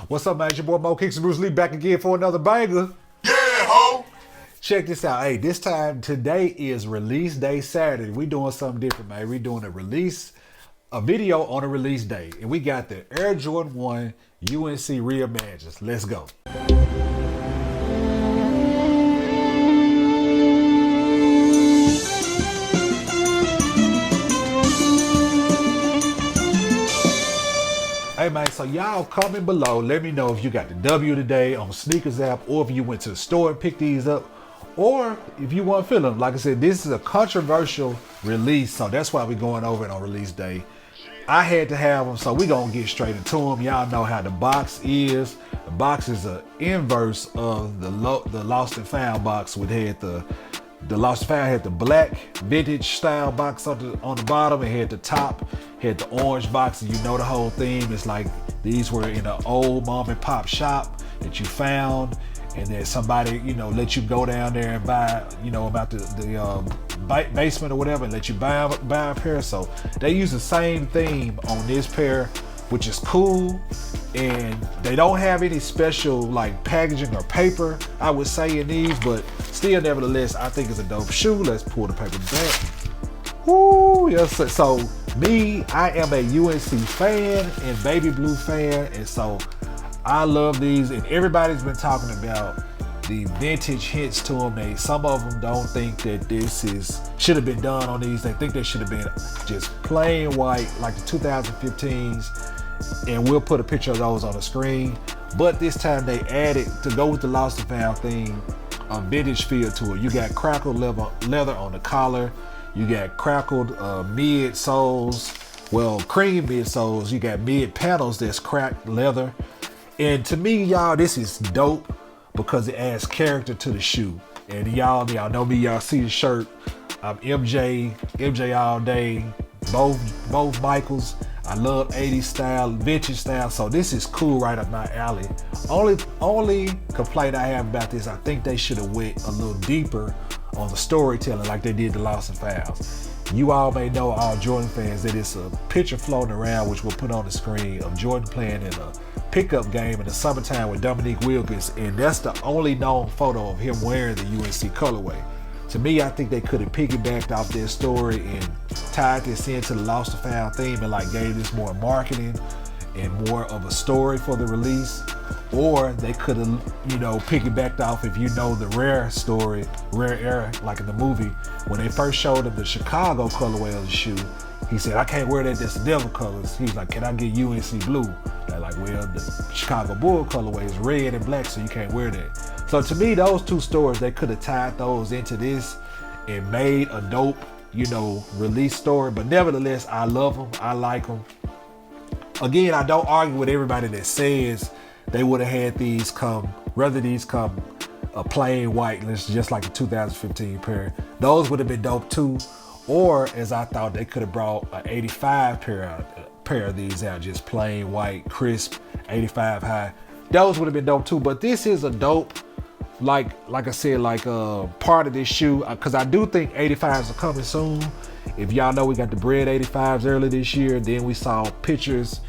What's up, man? It's your boy mokicksthanbrucelee back again for another banger. Yeah, ho! Check this out. Hey, today is release day Saturday. We doing something different, man. We doing a video on a release day. And we got the Air Jordan 1 UNC reimagined. Let's go. Hey man, so y'all comment below. Let me know if you got the W today on Sneakers app, or if you went to the store and picked these up, or if you want to feel them. Like I said, this is a controversial release, so that's why we're going over it on release day. I had to have them, so we're gonna get straight into them. Y'all know how the box is. The box is an inverse of the Lost and Found box. Which had the Lost and Found had the black vintage style box on the bottom, and had the top had the orange box. And you know the whole theme is like these were in an old mom and pop shop that you found, and then somebody let you go down there and buy about the basement or whatever, and let you buy a pair. So they use the same theme on this pair, which is cool. And they don't have any special like packaging or paper, I would say, in these, but still, nevertheless, I think it's a dope shoe. Let's pull the paper back. Woo, yes. So me, I am a UNC fan and baby blue fan, and so I love these. And everybody's been talking about the vintage hints to them. Some of them don't think that this should have been done on these. They think they should have been just plain white, like the 2015s. And we'll put a picture of those on the screen. But this time they added, to go with the Lost and Found theme, a vintage feel to it. You got crackled leather on the collar. You got crackled mid soles, well, cream mid soles. You got mid panels that's cracked leather. And to me, y'all, this is dope because it adds character to the shoe. And y'all know me, y'all see the shirt. I'm MJ all day, both Michaels. I love 80s style, vintage style, so this is cool, right up my alley. Only complaint I have about this, I think they should have went a little deeper on the storytelling like they did the Lost and Founds. You all may know, all Jordan fans, that it's a picture floating around, which we'll put on the screen, of Jordan playing in a pickup game in the summertime with Dominique Wilkins, and that's the only known photo of him wearing the UNC colorway. To me, I think they could have piggybacked off their story and tied this into the Lost and Found theme, and like gave this more marketing and more of a story for the release. Or they could have, piggybacked off, if you know the Rare story, Rare era, like in the movie, when they first showed him the Chicago colorway of the shoe, he said, "I can't wear that, that's the devil colors." He was like, "Can I get UNC blue?" They're like, "Well, the Chicago Bull colorway is red and black, so you can't wear that." So to me, those two stories, they could have tied those into this and made a dope, release story. But nevertheless, I love them. I like them. Again, I don't argue with everybody that says they would have had these rather these come a plain white, just like the 2015 pair. Those would have been dope too. Or, as I thought, they could have brought an 85 pair of these out, just plain white, crisp, 85 high. Those would have been dope too. But this is a dope, like I said, part of this shoe, because I do think 85s are coming soon. If y'all know, we got the Bread 85s early this year. Then we saw pictures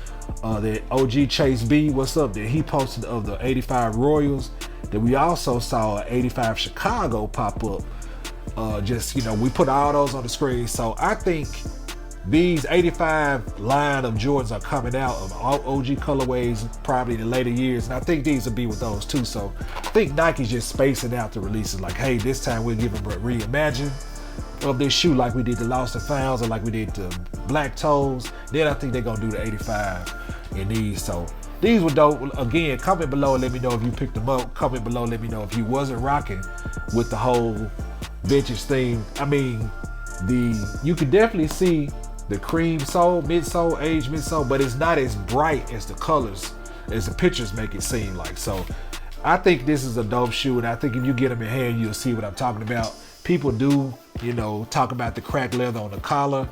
that OG Chase B, what's up, that he posted of the 85 Royals. Then we also saw an 85 Chicago pop up. We put all those on the screen. So I think these 85 line of Jordans are coming out of all OG colorways probably in the later years, and I think these will be with those too. So I think Nike's just spacing out the releases, like, hey, this time we'll give them a reimagine of this shoe like we did the Lost and Founds, or like we did the Black Toes. Then I think they're gonna do the 85 in these. So these were dope. Again, comment below and let me know if you picked them up. Comment below, let me know if you wasn't rocking with the whole vintage theme. I mean, you can definitely see the cream sole, midsole, aged midsole, but it's not as bright as the colors, as the pictures make it seem like. So I think this is a dope shoe, and I think if you get them in hand, you'll see what I'm talking about. People do, talk about the cracked leather on the collar.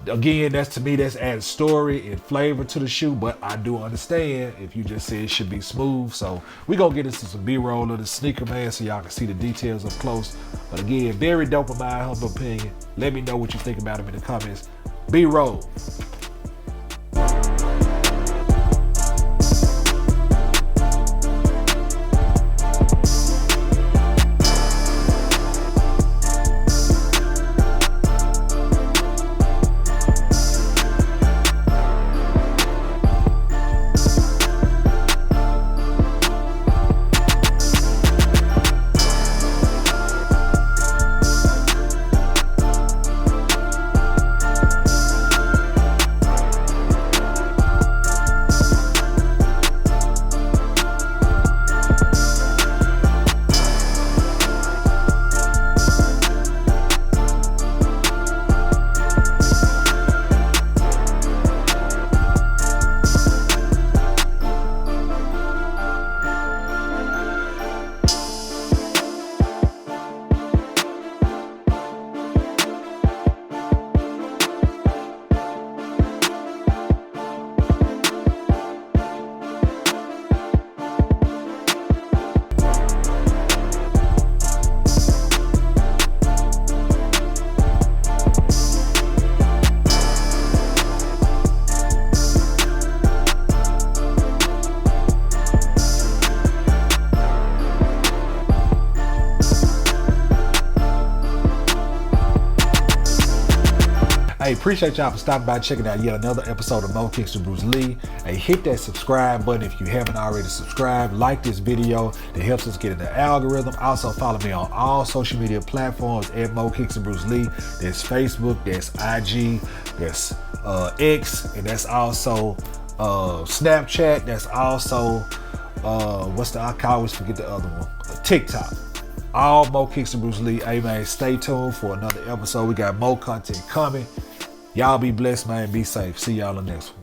Again, to me, that's added story and flavor to the shoe, but I do understand if you just say it should be smooth. So we're gonna get into some B-roll of the sneaker, man, so y'all can see the details up close. But again, very dope in my humble opinion. Let me know what you think about them in the comments. B-roll. Hey, appreciate y'all for stopping by, checking out yet another episode of Mo Kicks and Bruce Lee. Hey, hit that subscribe button if you haven't already subscribed. Like this video, that helps us get in the algorithm. Also follow me on all social media platforms at Mo Kicks and Bruce Lee. That's Facebook, that's IG, that's X, and that's also Snapchat. That's also I always forget the other one, TikTok. All Mo Kicks and Bruce Lee. Hey man, stay tuned for another episode. We got more content coming. Y'all be blessed, man. Be safe. See y'all in the next one.